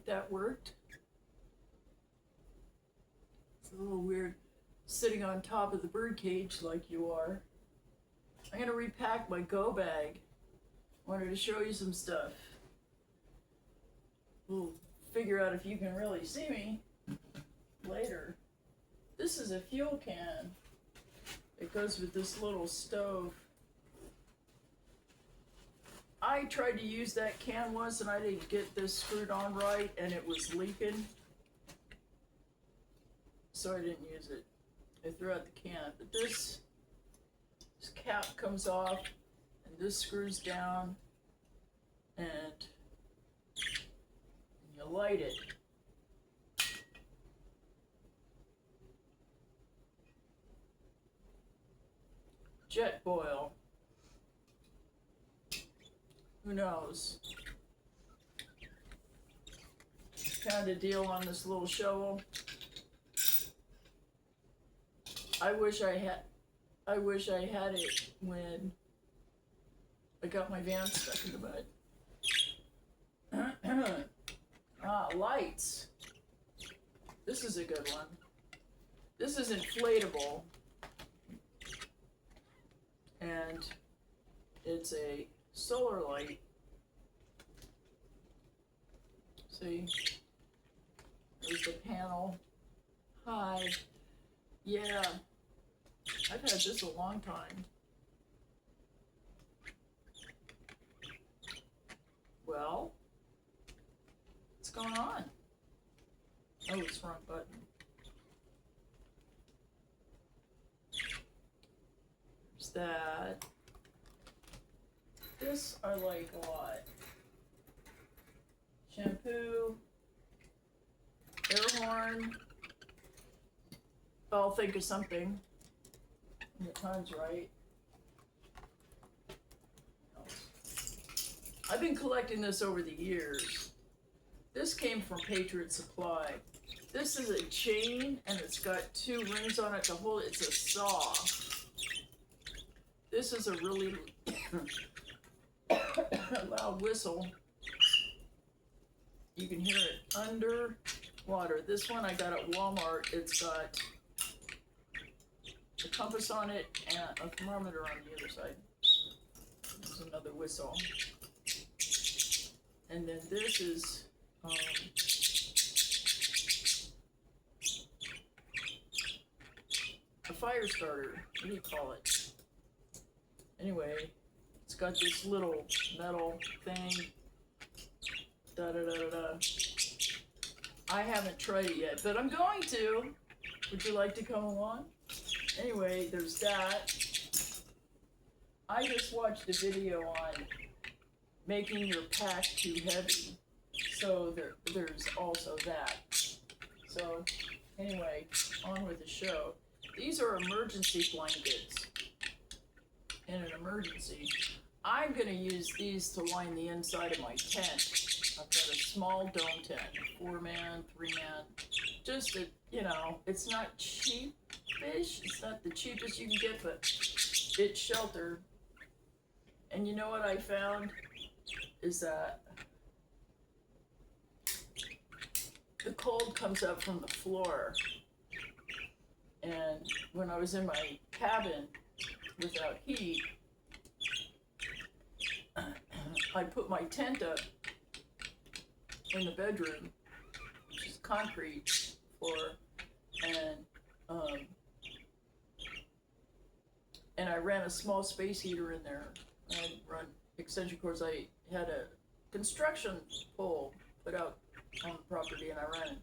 that worked. It's a little weird sitting on top of the bird cage like you are. I'm gonna repack my go bag. Wanted to show you some stuff. We'll figure out if you can really see me later. This is a fuel can. It goes with this little stove. I tried to use that can once and I didn't get this screwed on right and it was leaking. So I didn't use it. I threw out the can. But this cap comes off and this screws down and you light it. Jetboil. Who knows? Kind of deal on this little shovel. I wish I had it when I got my van stuck in the mud. Lights. This is a good one. This is inflatable. And it's a solar light. See? There's the panel. Hi. Yeah. I've had this a long time. Well, what's going on? Oh, it's wrong button. There's that. This I like a lot. Shampoo, air horn. I'll think of something when the time's right. I've been collecting this over the years. This came from Patriot Supply. This is a chain and it's got 2 rings on it to hold it. It's a saw. This is a really loud whistle. You can hear it under water. This one I got at Walmart. It's got a compass on it and a thermometer on the other side. There's another whistle. And then this is a fire starter. What do you call it? Anyway, it's got this little metal thing. Da da da da da. I haven't tried it yet, but I'm going to. Would you like to come along? Anyway, there's that. I just watched a video on making your pack too heavy. So there's also that. So anyway, on with the show. These are emergency blankets. In an emergency. I'm going to use these to line the inside of my tent. I've got a small dome tent, 4-man, 3-man. Just a, it's not cheap-ish. It's not the cheapest you can get, but it's shelter. And you know what I found? Is that the cold comes up from the floor. And when I was in my cabin without heat, I put my tent up in the bedroom, which is concrete floor, and I ran a small space heater in there. I run extension cords. I had a construction pole put out on the property, and I ran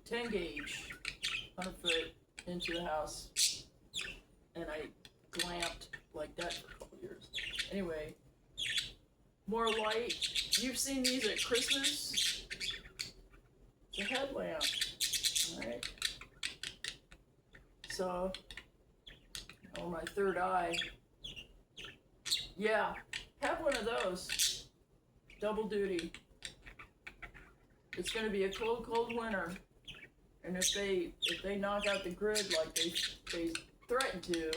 10 gauge, 100 foot into the house, and I glamped like that for a couple years. Anyway, more light. You've seen these at Christmas. It's a headlamp. Alright. So, my third eye. Yeah, have one of those. Double duty. It's going to be a cold, cold winter. And if they knock out the grid like they threaten to,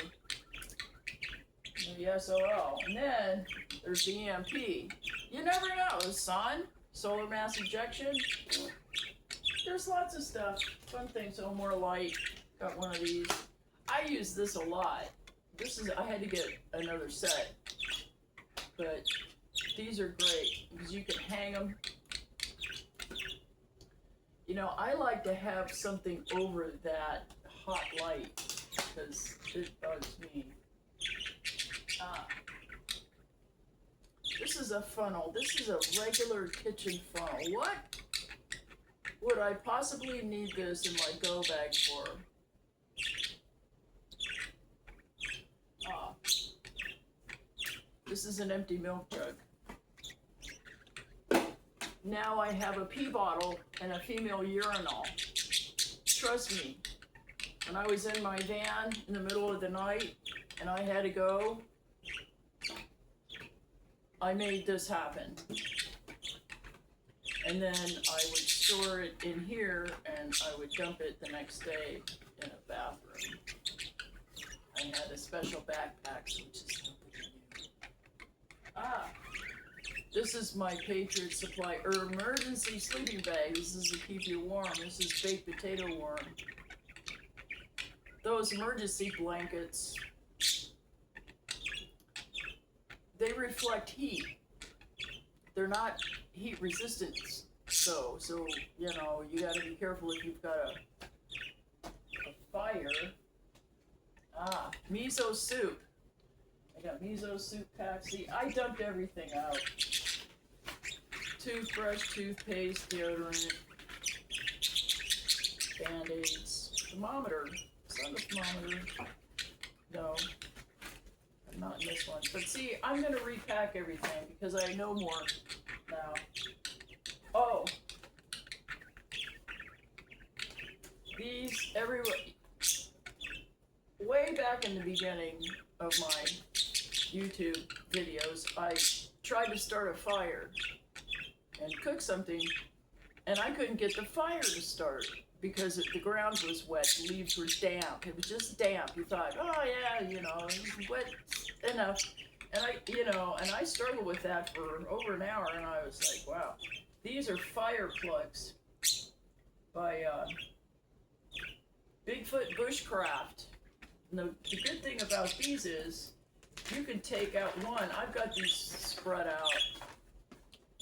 the SOL. And then there's the EMP. You never know. Sun, solar mass ejection. There's lots of stuff. Fun things. Oh, more light. Got one of these. I use this a lot. I had to get another set. But these are great because you can hang them. You know, I like to have something over that hot light because it bugs me. This is a funnel. This is a regular kitchen funnel. What would I possibly need this in my go bag for? This is an empty milk jug. Now I have a pee bottle and a female urinal. Trust me, when I was in my van in the middle of the night and I had to go, I made this happen. And then I would store it in here and I would dump it the next day in a bathroom. I had a special backpack, which is this is my Patriot Supply emergency sleeping bag. This is to keep you warm. This is baked potato warm. Those emergency blankets, they reflect heat. They're not heat resistant though, so you know, you gotta be careful if you've got a fire. Miso soup. I got miso soup packs. See, I dumped everything out. Toothbrush, toothpaste, deodorant, Band-Aids, thermometer. Is that a thermometer? No, I'm not in this one. But see, I'm gonna repack everything because I know more now. Oh, these everywhere. Way back in the beginning of my YouTube videos, I tried to start a fire and cook something, and I couldn't get the fire to start because the ground was wet, the leaves were damp. It was just damp. You thought, oh yeah, you know, it's wet enough. And I struggled with that for over an hour, and I was like, wow. These are fire plugs by Bigfoot Bushcraft. And the good thing about these is you can take out one. I've got these spread out.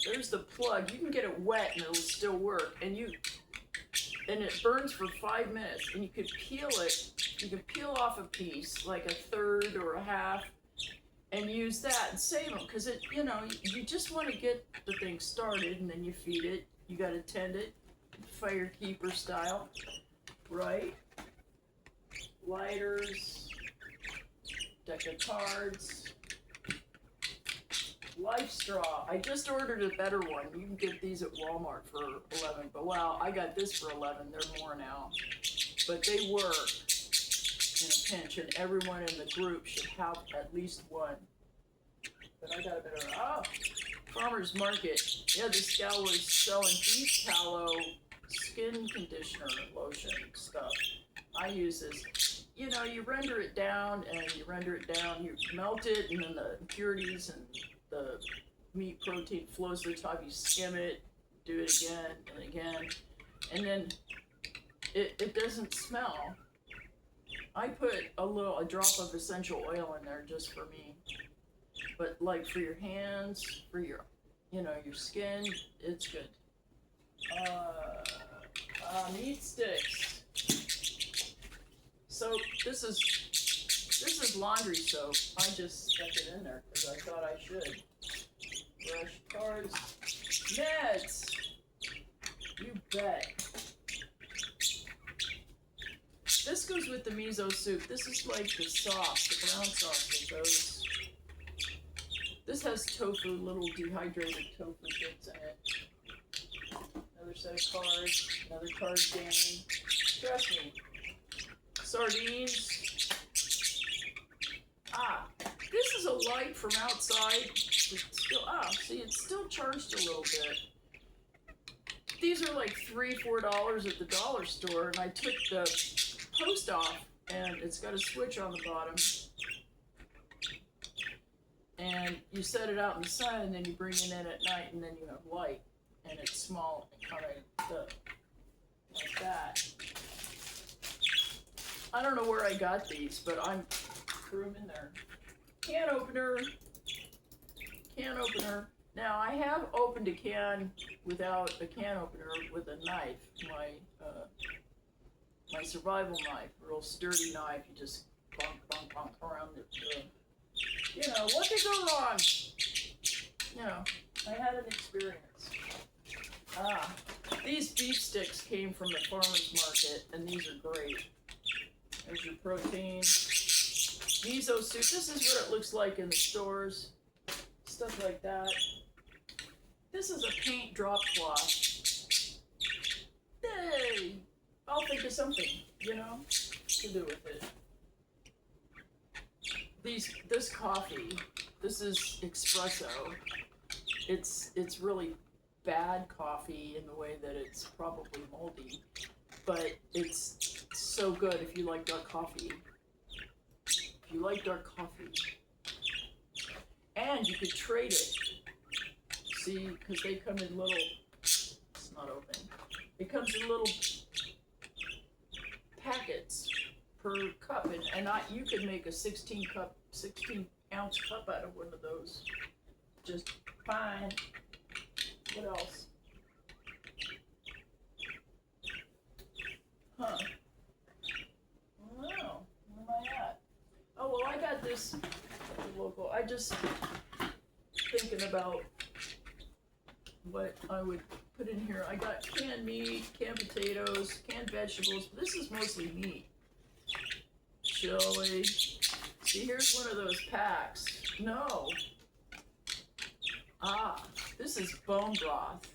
There's the plug. You can get it wet and it'll still work. And it burns for 5 minutes. And you can peel it. You can peel off a piece, like a third or a half, and use that and save them. Because you just want to get the thing started, and then you feed it. You got to tend it, firekeeper style, right? Lighters, deck of cards, Life Straw. I just ordered a better one. You can get these at Walmart for $11, but wow, I got this for $11. They're more now, but they work in a pinch, and everyone in the group should have at least one. But I got a better. Farmer's Market. Yeah, this gal was selling beef tallow skin conditioner lotion stuff. I use this. You know, you render it down, you melt it, and then the impurities and the meat protein flows to the top. You skim it, do it again and again, and then it doesn't smell. I put a drop of essential oil in there just for me, but like for your hands, for your skin, it's good. Meat sticks. So this is laundry soap. I just stuck it in there because I thought I should. Brush, cards, meds. You bet. This goes with the miso soup. This is like the sauce, the brown sauce that goes. This has tofu, little dehydrated tofu bits in it. Another set of cards, another card game. Trust me. Sardines. This is a light from outside. It's still charged a little bit. These are like $3-4 at the dollar store, and I took the post off, and it's got a switch on the bottom. and you set it out in the sun, and then you bring it in at night, and then you have light, and it's small, kind of like that. I don't know where I got these, but I threw them in there. Can opener. Now I have opened a can without a can opener with a knife, my survival knife, real sturdy knife. You just bonk around the what could go wrong? I had an experience. These beef sticks came from the farmer's market, and these are great. There's your protein. Miso soup. This is what it looks like in the stores. Stuff like that. This is a paint drop cloth. Hey! I'll think of something, to do with it. This coffee, this is espresso. It's really bad coffee in the way that it's probably moldy, but it's so good if you like dark coffee. And you could trade it. See, because they come in little, it's not open. It comes in little packets per cup, and you could make a 16 ounce cup out of one of those. Just fine. What else? I don't know. Where am I at? Oh, well, I got this at the local. I just thinking about what I would put in here. I got canned meat, canned potatoes, canned vegetables. But this is mostly meat. Chili. See, here's one of those packs. No. This is bone broth.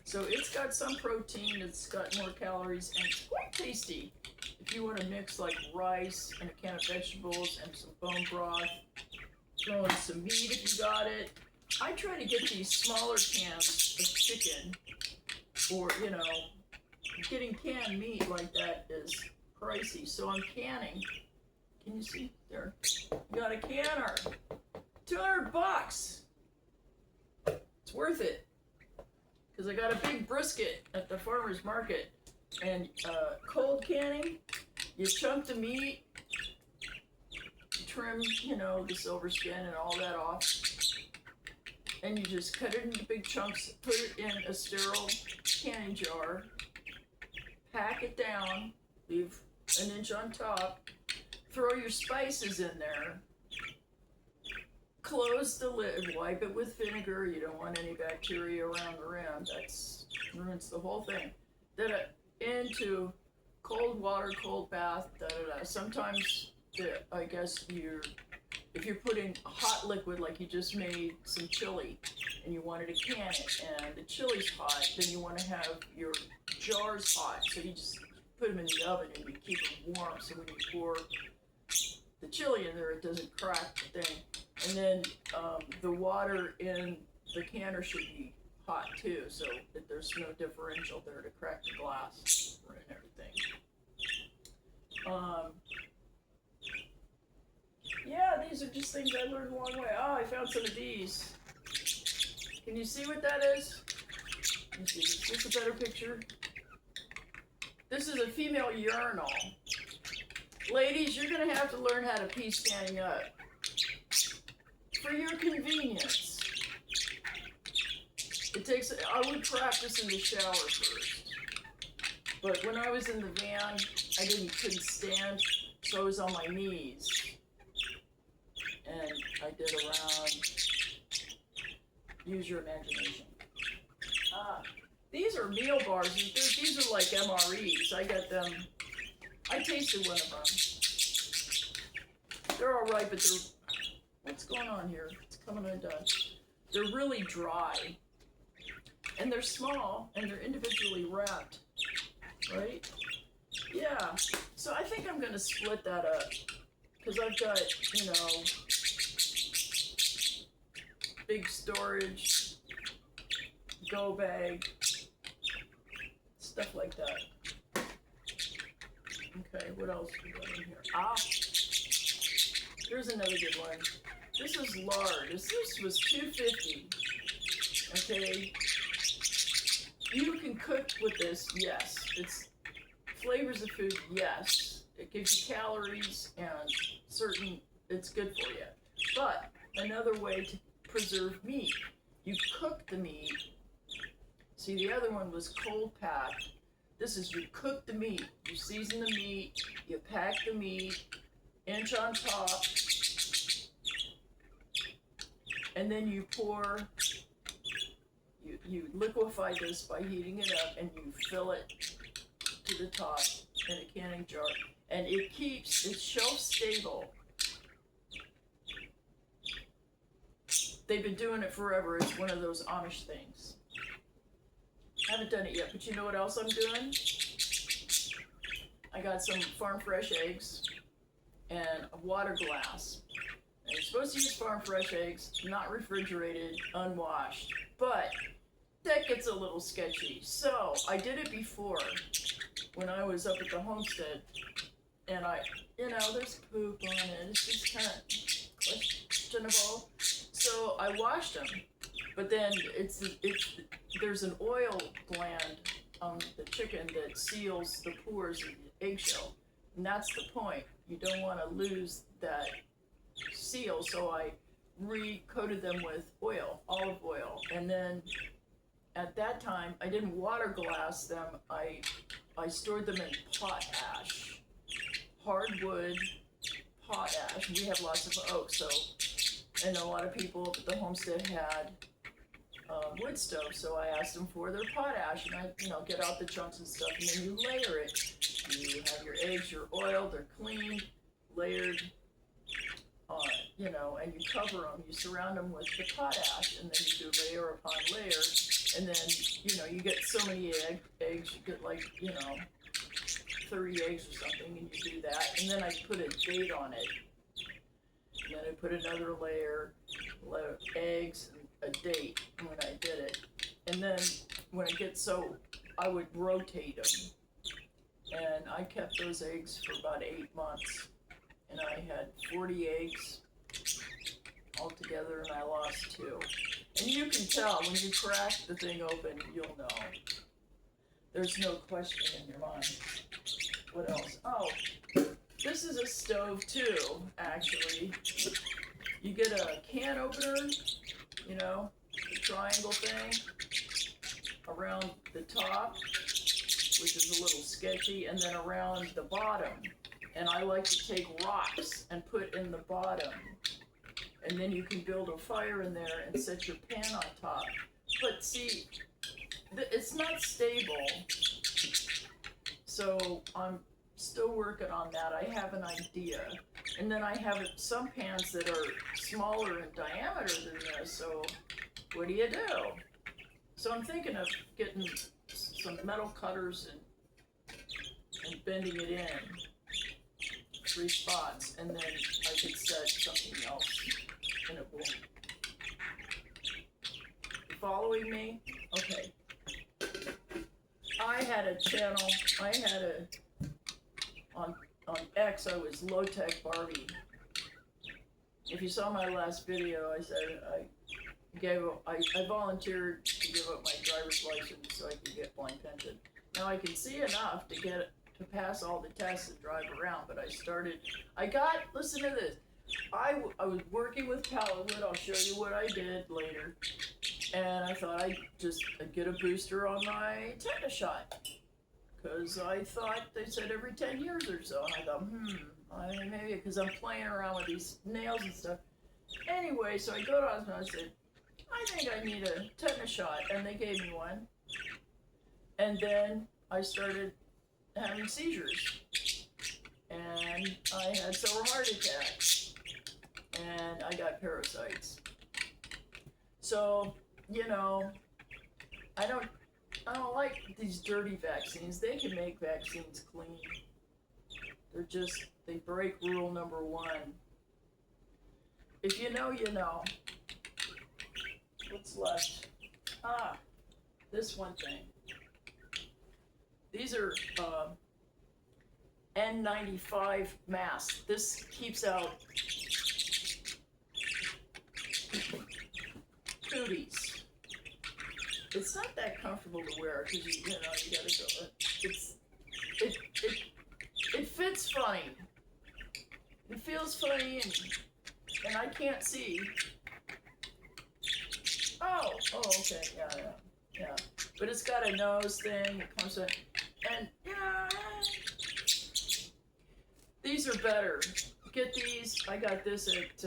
So it's got some protein, it's got more calories, and it's quite tasty. If you want to mix like rice and a can of vegetables and some bone broth, throw in some meat if you got it. I try to get these smaller cans of chicken, or, getting canned meat like that is pricey, so I'm canning. Can you see? There. Got a canner. $200. It's worth it. Because I got a big brisket at the farmer's market. And cold canning, you chunk the meat, you trim, the silver skin and all that off. And you just cut it into big chunks, put it in a sterile canning jar, pack it down, leave an inch on top, throw your spices in there, close the lid, wipe it with vinegar. You don't want any bacteria around the rim. That ruins the whole thing. Then into cold water, cold bath, Sometimes, I guess if you're putting hot liquid, like you just made some chili, and you wanted to can it, and the chili's hot, then you want to have your jars hot. So you just put them in the oven and you keep them warm. So when you pour the chili in there, it doesn't crack the thing. And then the water in the canner should be hot too, so that there's no differential there to crack the glass and everything. Yeah, these are just things I learned along the way. I found some of these. Can you see what that is? Let me see, is this a better picture? This is a female urinal. Ladies, you're gonna have to learn how to pee standing up. For your convenience. I would practice in the shower first. But when I was in the van, I couldn't stand, so I was on my knees. And I did around, use your imagination. These are meal bars. These are like MREs. I got them, I tasted one of them. They're all right, but what's going on here? It's coming undone. They're really dry. And they're small, and they're individually wrapped, right? Yeah, so I think I'm gonna split that up, because I've got, big storage, go bag, stuff like that. Okay, what else we got in here? Here's another good one. This is lard. This was $2.50. Okay. You can cook with this, yes. It's flavors of food, yes. It gives you calories and it's good for you. But another way to preserve meat, you cook the meat. See, the other one was cold packed. This is you cook the meat, you season the meat, you pack the meat, inch on top, and then you you liquefy this by heating it up, and you fill it to the top in a canning jar, and it's shelf stable. They've been doing it forever. It's one of those Amish things. I haven't done it yet, but you know what else I'm doing? I got some farm fresh eggs and a water glass. And you're supposed to use farm fresh eggs, not refrigerated, unwashed. But that gets a little sketchy. So I did it before when I was up at the homestead, and there's poop on it. It's just kind of questionable. So I washed them, but then there's an oil gland on the chicken that seals the pores of the eggshell, and that's the point. You don't want to lose that seal, so I recoated them with olive oil, and then at that time I didn't water glass them. I stored them in potash, hardwood potash. We have lots of oak, so, and a lot of people at the homestead had wood stove, so I asked them for their potash, and I get out the chunks and stuff, and then you layer it. You have your eggs, your oil, they're clean, layered, and you cover them, you surround them with the potash, and then you do layer upon layer, and then, you get so many eggs, you get 30 eggs or something, and you do that, and then I put a date on it, and then I put another layer of eggs, and a date when I did it, and then when it gets I would rotate them, and I kept those eggs for about 8 months, and I had 40 eggs altogether, and I lost 2. And you can tell when you crack the thing open, you'll know. There's no question in your mind. What else? Oh, this is a stove too, actually. You get a can opener, the triangle thing around the top, which is a little sketchy, and then around the bottom. And I like to take rocks and put in the bottom. And then you can build a fire in there and set your pan on top. But see, it's not stable. So I'm still working on that. I have an idea. And then I have some pans that are smaller in diameter than this, so what do? So I'm thinking of getting some metal cutters and bending it in 3 spots, and then I could set something else and it will. You following me? Okay. I had a channel, on X, I was Low Tech Barbie. If you saw my last video, I said I volunteered to give up my driver's license so I could get blind pension. Now I can see enough to pass all the tests and drive around, but listen to this. I was working with Paladwood. I'll show you what I did later. And I thought I'd get a booster on my tetanus shot. Because I thought they said every 10 years or so. And I thought, maybe because I'm playing around with these nails and stuff. Anyway, so I go to hospital and I said, I think I need a tetanus shot. And they gave me one. And then I started having seizures. And I had several heart attacks. And I got parasites. So, I don't like these dirty vaccines. They can make vaccines clean. They break rule number 1. If you know, you know. What's left? This one thing. These are N95 mask. This keeps out cooties. It's not that comfortable to wear because you gotta go. It fits funny. It feels funny and I can't see. Oh, okay, yeah. But it's got a nose thing. It comes with, and these are better. Get these. I got this at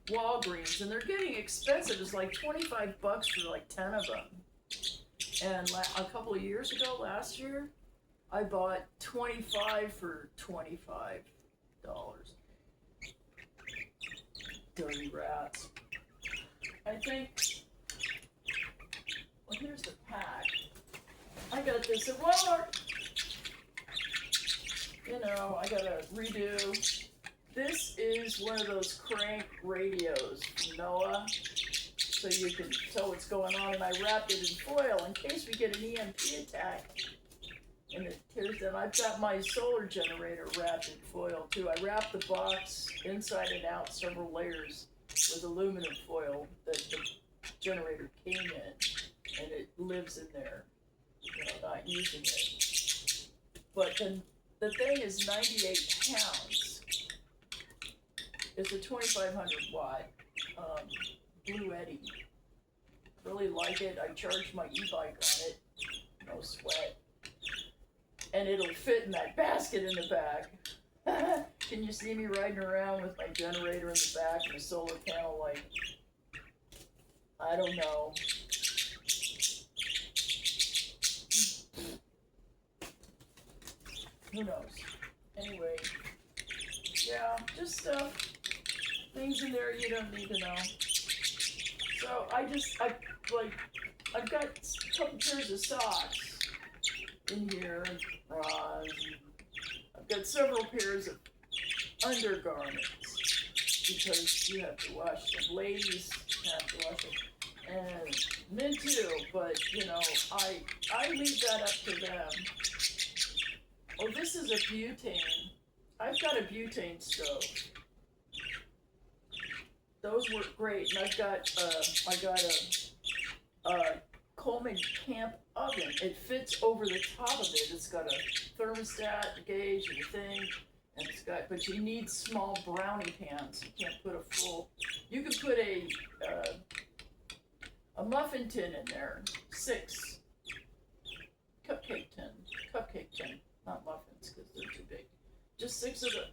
Walgreens, and they're getting expensive. It's like $25 for like 10 of them. And a couple of years ago, last year, I bought 25 for $25. Dirty rats. I think. Well, here's the pack. I got this at Walmart. I gotta redo. This is one of those crank radios from Noah, so you can tell what's going on, and I wrapped it in foil in case we get an EMP attack. And it tears down. I've got my solar generator wrapped in foil too. I wrapped the box inside and out, several layers, with aluminum foil that the generator came in, and it lives in there, not using it. But then the thing is 98 pounds. It's a 2500 watt Blue Eddy. Really like it. I charged my e-bike on it. No sweat. And it'll fit in that basket in the back. Can you see me riding around with my generator in the back and a solar panel like, I don't know. Who knows? Anyway, yeah, just things in there you don't need to know. So I've got a couple pairs of socks in here, bras. I've got several pairs of undergarments because you have to wash them. Ladies have to wash them, and men too. But I leave that up to them. Oh, this is a butane. I've got a butane stove. Those work great, and I got a Coleman Camp oven. It fits over the top of it. It's got a thermostat, a gauge, and a thing, and but you need small brownie pans. You can't put a full. You can put a muffin tin in there, 6 cupcake tin, not muffins because they're too big. Just 6 of them,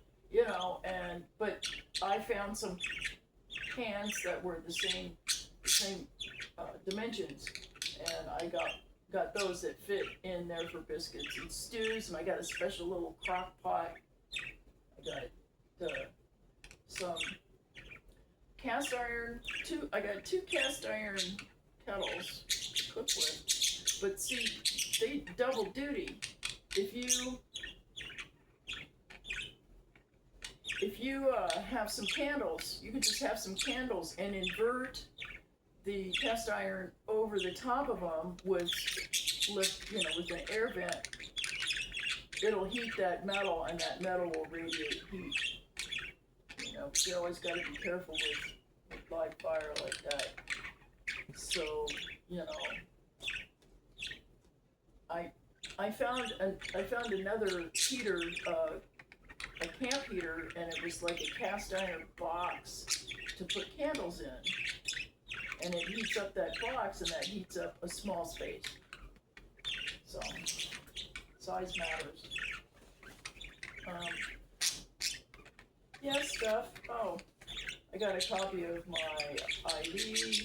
but I found some pans that were the same dimensions, and I got those that fit in there for biscuits and stews, and I got a special little crock pot. I got some cast iron, I got 2 cast iron kettles to cook with, but see, they double duty. If you have some candles, you can just have some candles and invert the cast iron over the top of them with an air vent. It'll heat that metal, and that metal will radiate heat. You always got to be careful with live fire like that. So, I found another heater, a camp heater, and it was like a cast iron box to put candles in, and it heats up that box, and that heats up a small space. So size matters. Stuff. Oh, I got a copy of my ID.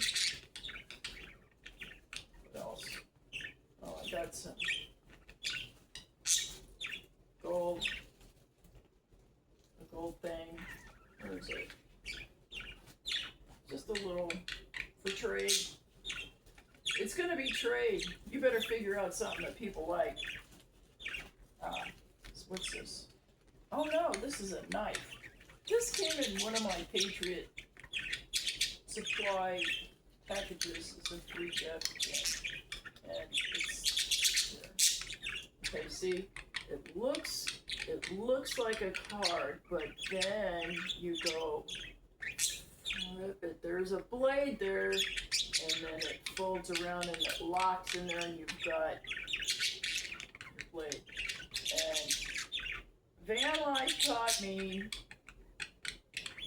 What else? Oh, I got some gold. The gold thing. Where is it? Just a little for trade. It's gonna be trade. You better figure out something that people like. What's this? Oh no, this is a knife. This came in one of my Patriot supply packages. It's a free gift, and it's here. Okay, see, It looks like a card, but then you go, there's a blade there, and then it folds around and it locks in there, and you've got your blade. And Van Life taught me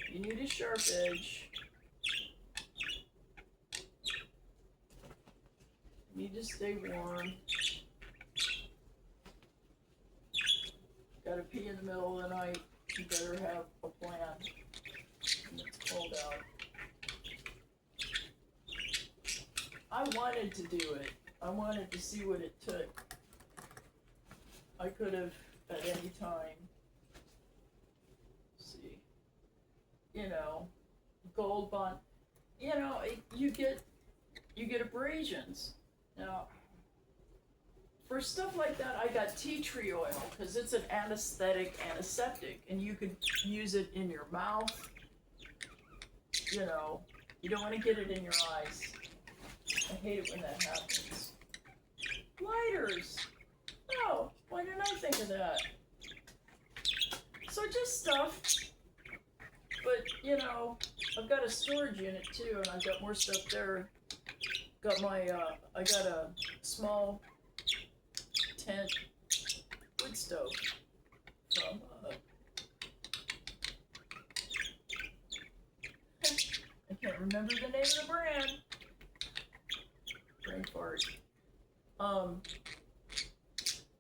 you need a sharp edge. You need to stay warm. Gotta pee in the middle of the night. You better have a plan. And it's cold out. I wanted to do it. I wanted to see what it took. I could have at any time. See, you know, Gold Bond. You know, you get abrasions. Now, for stuff like that, I got tea tree oil because it's an anesthetic, antiseptic, and you could use it in your mouth. You know, you don't want to get it in your eyes. I hate it when that happens. Lighters. Oh, why didn't I think of that? So just stuff. But, you know, I've got a storage unit too, and I've got more stuff there. Got my, I got a small tent wood stove from, I can't remember the name of the brand. Brain fart.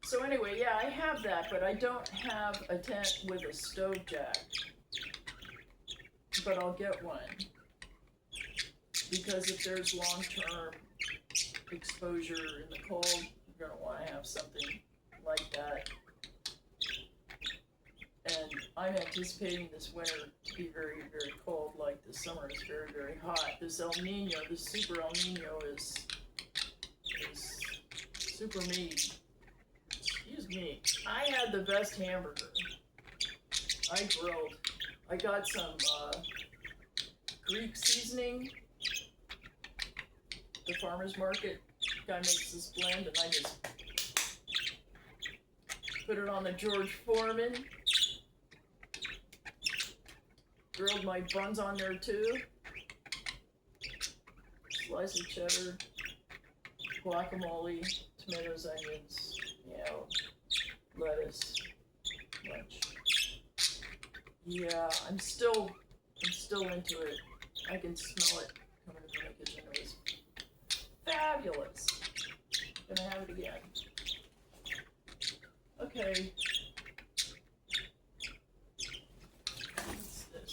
So anyway, yeah, I have that, but I don't have a tent with a stove jack. But I'll get one. Because if there's long-term exposure in the cold, you're gonna want to have something like that. And I'm anticipating this winter to be very, very cold, like the summer is very, very hot. This El Nino, this super El Nino is super mean. Excuse me. I had the best hamburger. I grilled. I got some Greek seasoning. The farmer's market guy makes this blend, and I just put it on the George Foreman. Grilled my buns on there too. Slice of cheddar, guacamole, tomatoes, onions, you know, lettuce, lunch. Yeah, I'm still into it. I can smell it coming from the kitchen. It was fabulous. Gonna have it again. Okay. What's this?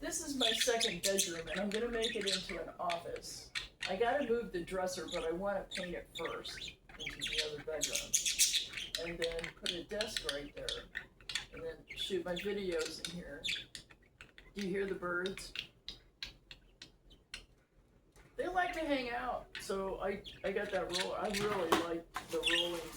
This is my second bedroom, and I'm gonna make it into an office. I gotta move the dresser, but I want to paint it first into the other bedroom. And then put a desk right there. And then shoot my videos in here. Do you hear the birds? They like to hang out. So I got that roll. I really like the rolling.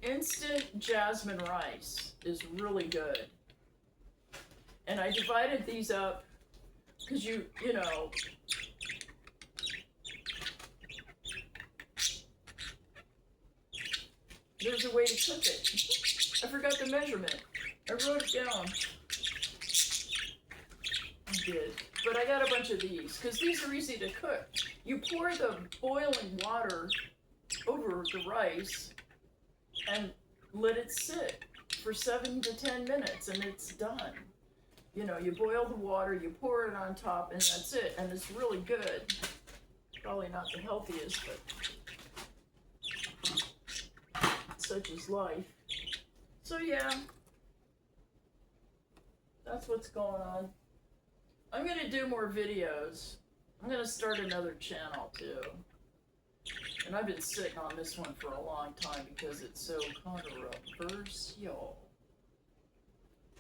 Instant jasmine rice is really good. And I divided these up because you know, there's a way to cook it. I forgot the measurement. I wrote it down. I did. But I got a bunch of these, because these are easy to cook. You pour the boiling water over the rice and let it sit for 7 to 10 minutes, and it's done. You know, you boil the water, you pour it on top, and that's it. And it's really good. Probably not the healthiest, but such is life. So yeah, that's what's going on. I'm gonna do more videos. I'm gonna start another channel too. And I've been sitting on this one for a long time because it's so controversial.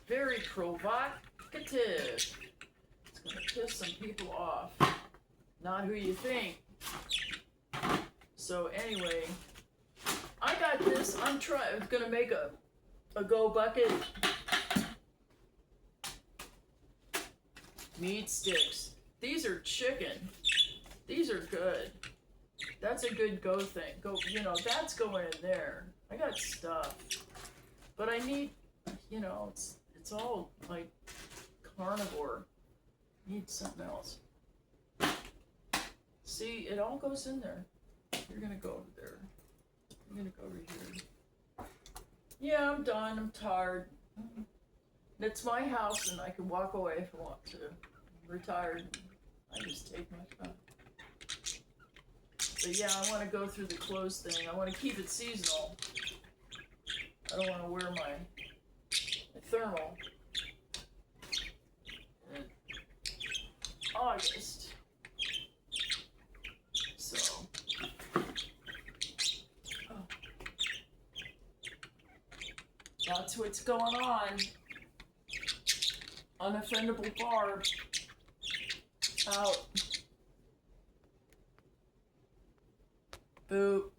Very provocative. It's gonna piss some people off. Not who you think. So anyway, I got this. I'm gonna make a go bucket. Meat sticks. These are chicken. These are good. That's a good go thing. Go, that's going in there. I got stuff. But I need, it's all like carnivore. Need something else. See, it all goes in there. You're gonna go over there. I'm gonna go over here. Yeah, I'm done. I'm tired. It's my house and I can walk away if I want to. I'm retired. I just take my time. But yeah, I want to go through the clothes thing. I want to keep it seasonal. I don't want to wear my thermal in August. So, that's what's going on. Unoffendable Barb out. Boop.